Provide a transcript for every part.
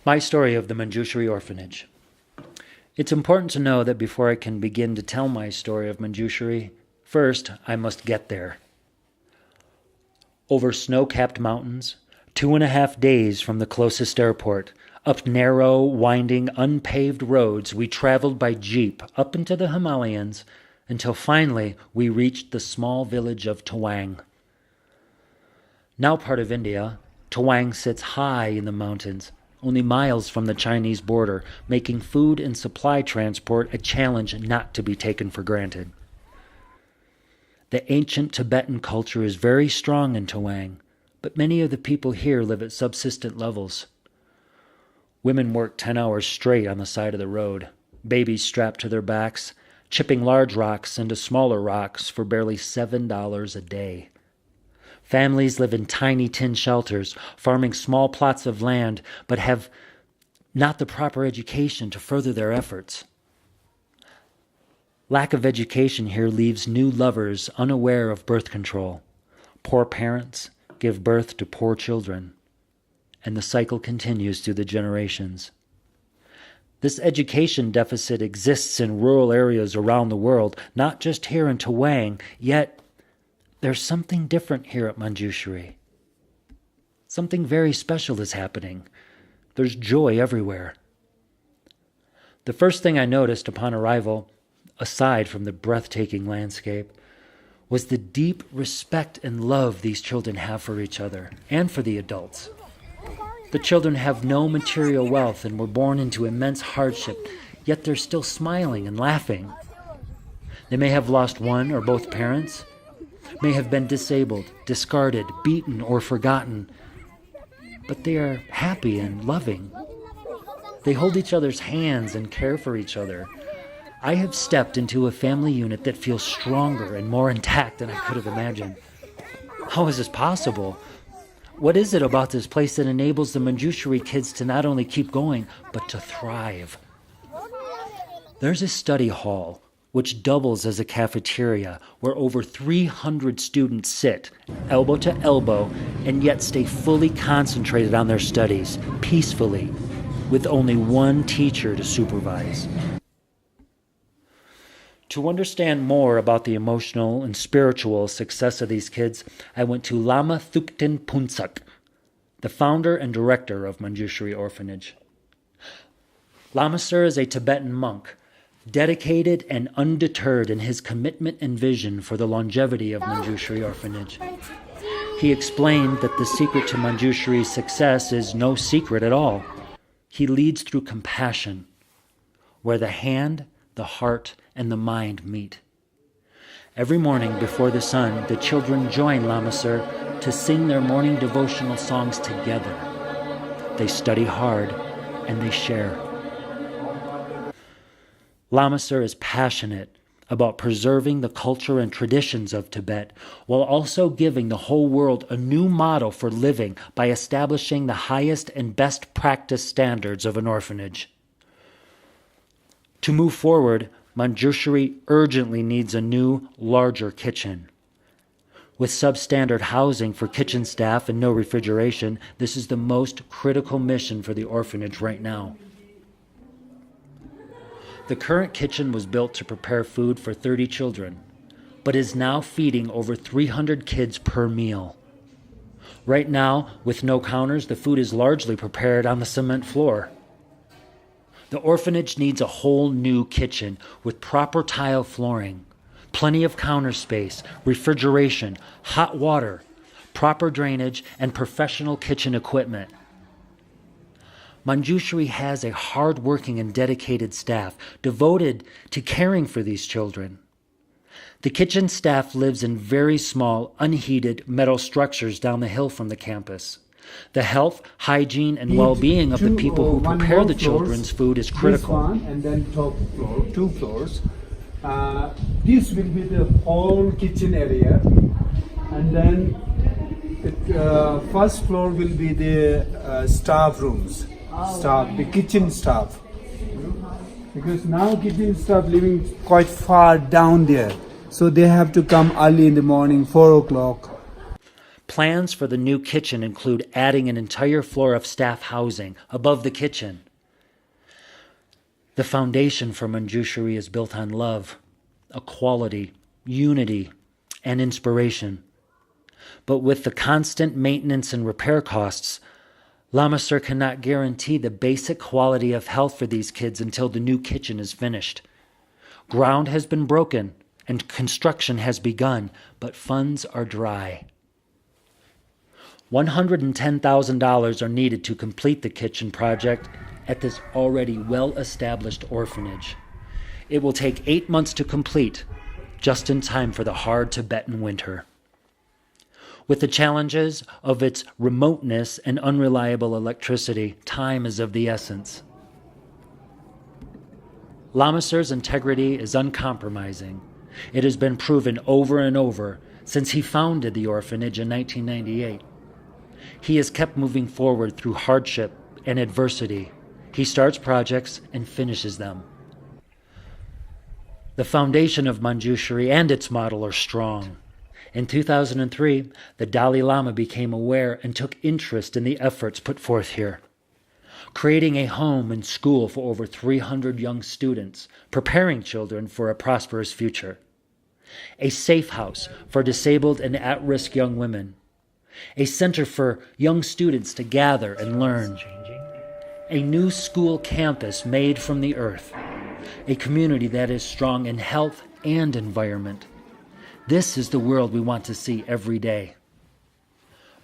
My story of the Manjushree Orphanage. It's important to know that before I can begin to tell my story of Manjushree, first I must get there. Over snow-capped mountains, 2.5 days from the closest airport, up narrow, winding, unpaved roads, we traveled by jeep up into the Himalayas until finally we reached the small village of Tawang. Now part of India, Tawang sits high in the mountains, only miles from the Chinese border, making food and supply transport a challenge not to be taken for granted. The ancient Tibetan culture is very strong in Tawang, but many of the people here live at subsistent levels. Women work 10 hours straight on the side of the road, babies strapped to their backs, chipping large rocks into smaller rocks for barely $7 a day. Families live in tiny tin shelters, farming small plots of land, but have not the proper education to further their efforts. Lack of education here leaves new lovers unaware of birth control. Poor parents give birth to poor children, and the cycle continues through the generations. This education deficit exists in rural areas around the world, not just here in Tawang, yet there's something different here at Manjushree. Something very special is happening. There's joy everywhere. The first thing I noticed upon arrival, aside from the breathtaking landscape, was the deep respect and love these children have for each other and for the adults. The children have no material wealth and were born into immense hardship, yet they're still smiling and laughing. They may have lost one or both parents, may have been disabled, discarded, beaten, or forgotten, but they are happy and loving. They hold each other's hands and care for each other. I have stepped into a family unit that feels stronger and more intact than I could have imagined. How is this possible? What is it about this place that enables the Manjushree kids to not only keep going, but to thrive? There's a study hall, which doubles as a cafeteria, where over 300 students sit, elbow to elbow, and yet stay fully concentrated on their studies, peacefully, with only one teacher to supervise. To understand more about the emotional and spiritual success of these kids, I went to Lama Thukten Punsak, the founder and director of Manjushree Orphanage. Lama Sir is a Tibetan monk, dedicated and undeterred in his commitment and vision for the longevity of Manjushree Orphanage. He explained that the secret to Manjushree's success is no secret at all. He leads through compassion, where the hand, the heart, and the mind meet. Every morning before the sun, the children join Lama Sir to sing their morning devotional songs together. They study hard and they share. Lama Sir is passionate about preserving the culture and traditions of Tibet, while also giving the whole world a new model for living by establishing the highest and best practice standards of an orphanage. To move forward, Manjushree urgently needs a new, larger kitchen. With substandard housing for kitchen staff and no refrigeration, this is the most critical mission for the orphanage right now. The current kitchen was built to prepare food for 30 children, but is now feeding over 300 kids per meal. Right now, with no counters, the food is largely prepared on the cement floor. The orphanage needs a whole new kitchen with proper tile flooring, plenty of counter space, refrigeration, hot water, proper drainage, and professional kitchen equipment. Manjushree has a hard-working and dedicated staff devoted to caring for these children. The kitchen staff lives in very small, unheated metal structures down the hill from the campus. The health, hygiene, and well-being of the people who prepare the children's food is critical. This one, and then top floor, 2 floors. This will be the whole kitchen area, and then the first floor will be the staff rooms. The kitchen staff, because now kitchen staff living quite far down there, so they have to come early in the morning, 4 o'clock. Plans for the new kitchen include adding an entire floor of staff housing above the kitchen. The foundation for Manjushree is built on love, equality, unity, and inspiration. But with the constant maintenance and repair costs, Lamassoure cannot guarantee the basic quality of health for these kids until the new kitchen is finished. Ground has been broken and construction has begun, but funds are dry. $110,000 are needed to complete the kitchen project at this already well-established orphanage. It will take 8 months to complete, just in time for the hard Tibetan winter. With the challenges of its remoteness and unreliable electricity, time is of the essence. Lamassoure's integrity is uncompromising. It has been proven over and over since he founded the orphanage in 1998. He has kept moving forward through hardship and adversity. He starts projects and finishes them. The foundation of Manjushree and its model are strong. In 2003, the Dalai Lama became aware and took interest in the efforts put forth here, creating a home and school for over 300 young students, preparing children for a prosperous future, a safe house for disabled and at-risk young women, a center for young students to gather and learn, a new school campus made from the earth, a community that is strong in health and environment. This is the world we want to see every day.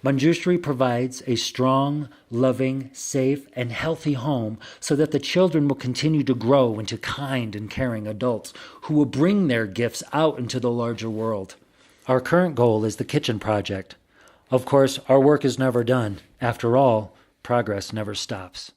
Manjushree provides a strong, loving, safe, and healthy home so that the children will continue to grow into kind and caring adults who will bring their gifts out into the larger world. Our current goal is the kitchen project. Of course, our work is never done. After all, progress never stops.